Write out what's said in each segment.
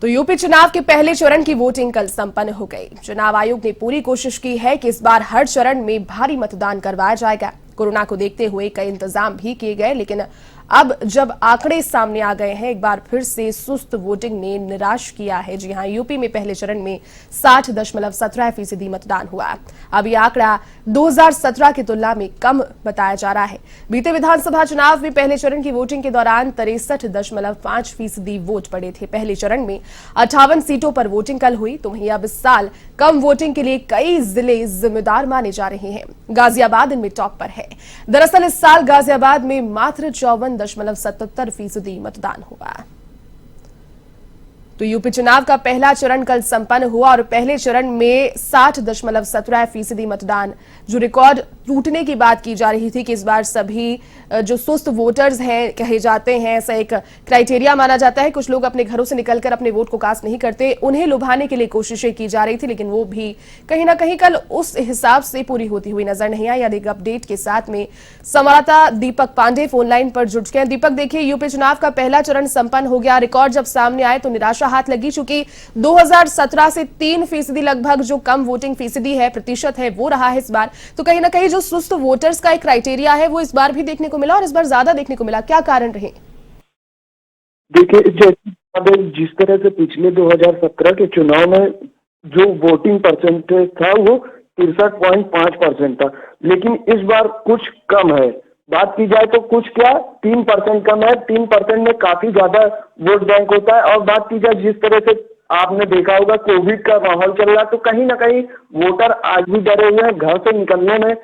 तो यूपी चुनाव के पहले चरण की वोटिंग कल संपन्न हो गई। चुनाव आयोग ने पूरी कोशिश की है कि इस बार हर चरण में भारी मतदान करवाया जाएगा। कोरोना को देखते हुए कई इंतजाम भी किए गए, लेकिन अब जब आंकड़े सामने आ गए हैं, एक बार फिर से सुस्त वोटिंग ने निराश किया है। जी हां, यूपी में पहले चरण में 60.17% मतदान हुआ। अब यह आंकड़ा 2017 की तुलना में कम बताया जा रहा है। बीते विधानसभा चुनाव में पहले चरण की वोटिंग के दौरान 63.5% वोट पड़े थे। पहले चरण में 58 सीटों पर वोटिंग कल हुई, तो वहीं अब इस साल कम वोटिंग के लिए कई जिले जिम्मेदार माने जा रहे हैं। गाजियाबाद इनमें टॉप पर है। दरअसल इस साल गाजियाबाद में मात्र 54.77% मतदान हुआ। तो यूपी चुनाव का पहला चरण कल संपन्न हुआ और पहले चरण में 60.17% मतदान, जो रिकॉर्ड टूटने की बात की जा रही थी कि इस बार सभी जो सुस्त वोटर्स हैं कहे जाते हैं, ऐसा एक क्राइटेरिया माना जाता है। कुछ लोग अपने घरों से निकलकर अपने वोट को कास्ट नहीं करते, उन्हें लुभाने के लिए कोशिशें की जा रही थी, लेकिन वो भी कहीं ना कहीं कल उस हिसाब से पूरी होती हुई नजर नहीं आई। एक अपडेट के साथ में संवाददाता दीपक पांडे फोन लाइन पर जुट गए। दीपक, देखिए, यूपी चुनाव का पहला चरण संपन्न हो गया। रिकॉर्ड जब सामने आए तो निराशा हाथ लगी, चूंकि 2017 से 3% लगभग जो कम वोटिंग फीसदी है, प्रतिशत है, वो रहा है इस बार। तो कहीं ना कहीं जो सुस्त वोटर्स का एक क्राइटेरिया है वो इस बार भी देखने को मिला और इस बार ज्यादा देखने को मिला। क्या कारण रहे? देखिए, जिस तरह से पिछले 2017 के चुनाव में जो वोटिंग परसेंटेज था वो 63.5% था, लेकिन इस बार कुछ कम है। बात की जाए तो कुछ क्या 3% कम है। 3% में काफी ज्यादा वोट बैंक होता है। और बात की जाए, जिस तरह से आपने देखा होगा कोविड का माहौल चल रहा है, तो कहीं ना कहीं वोटर आज भी डरे हुए हैं, घर से निकलने में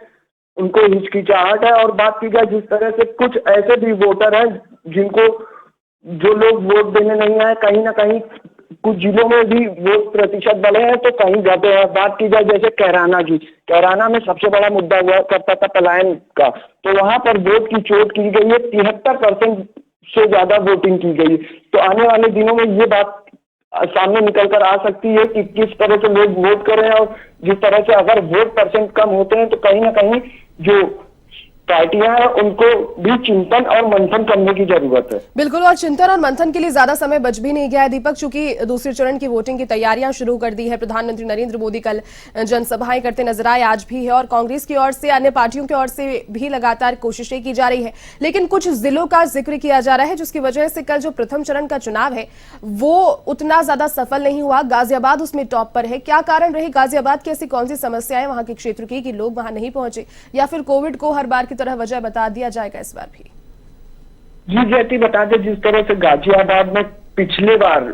उनको हिचकिचाहट है। और बात की जाए जिस तरह से कुछ ऐसे भी वोटर हैं जिनको जो लोग वोट देने नहीं आए, कहीं ना कहीं कुछ जिलों में भी वोट प्रतिशत बढ़े हैं तो कहीं ज्यादा है। बात की जाए जैसे कैराना में सबसे बड़ा मुद्दा हुआ करता था पलायन का, तो वहां पर वोट की चोट की गई है, 73% से ज्यादा वोटिंग की गई। तो आने वाले दिनों में ये बात सामने निकल कर आ सकती है कि किस तरह से लोग वोट करें, और जिस तरह से अगर वोट परसेंट कम होते हैं तो कहीं ना कहीं जो पार्टियां हैं उनको भी चिंतन और मंथन करने की जरूरत है। बिल्कुल, और चिंतन और मंथन के लिए ज्यादा समय बच भी नहीं गया है दीपक, चूंकि दूसरे चरण की वोटिंग की तैयारियां शुरू कर दी है। प्रधानमंत्री नरेंद्र मोदी कल जनसभाएं करते नजर आए, आज भी है, और कांग्रेस की ओर से, अन्य पार्टियों की ओर से भी लगातार कोशिशें की जा रही है। लेकिन कुछ जिलों का जिक्र किया जा रहा है जिसकी वजह से कल जो प्रथम चरण का चुनाव है वो उतना ज्यादा सफल नहीं हुआ। गाजियाबाद उसमें टॉप पर है। क्या कारण रही गाजियाबाद की? ऐसी कौन सी समस्याएं वहां के क्षेत्र की कि लोग वहां नहीं पहुंचे, या फिर कोविड को हर बार की तरह वजह बता दिया जाएगा इस बार भी? जी जैती, बता दें, जिस तरह से गाजियाबाद में पिछले बार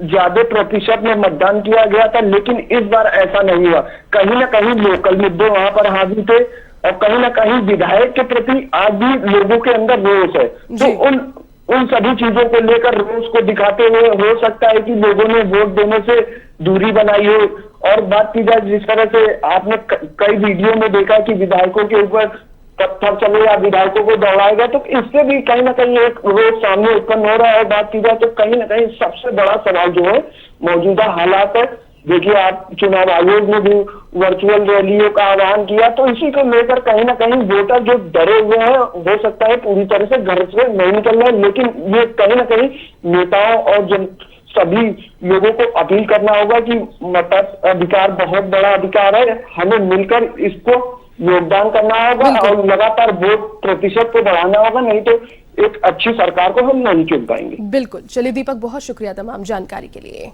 ज्यादा प्रतिशत में मतदान किया गया था, लेकिन इस बार ऐसा नहीं हुआ। कहीं ना कहीं लोकल मुद्दे वहां पर हावी थे और कहीं ना कहीं विधायक के प्रति आज भी लोगों के अंदर रोष है। तो उन सभी चीजों को लेकर रोष को दिखाते हुए हो सकता है कि लोगों ने वोट देने से दूरी बनाई हो। और बात की जाए जिस तरह से आपने कई वीडियो में देखा कि विधायकों के ऊपर पत्थर चले या विधायकों को दौड़ाया गया, तो इससे भी कहीं ना कहीं एक रोष सामने उत्पन्न हो रहा है। और बात की जाए तो कहीं ना कहीं सबसे बड़ा सवाल जो है मौजूदा हालात है। देखिए, आप चुनाव आयोग ने भी वर्चुअल रैलियों का आह्वान किया, तो इसी को लेकर कहीं ना कहीं वोटर जो डरे हुए हैं, हो सकता है पूरी तरह से घर से नहीं निकल रहे, लेकिन ये कहीं ना कहीं नेताओं और सभी लोगों को अपील करना होगा कि मताधिकार बहुत बड़ा अधिकार है, हमें मिलकर इसको योगदान करना होगा और लगातार वोट प्रतिशत को बढ़ाना होगा, नहीं तो एक अच्छी सरकार को हम नहीं चुन पाएंगे। बिल्कुल। चलिए दीपक, बहुत शुक्रिया तमाम जानकारी के लिए।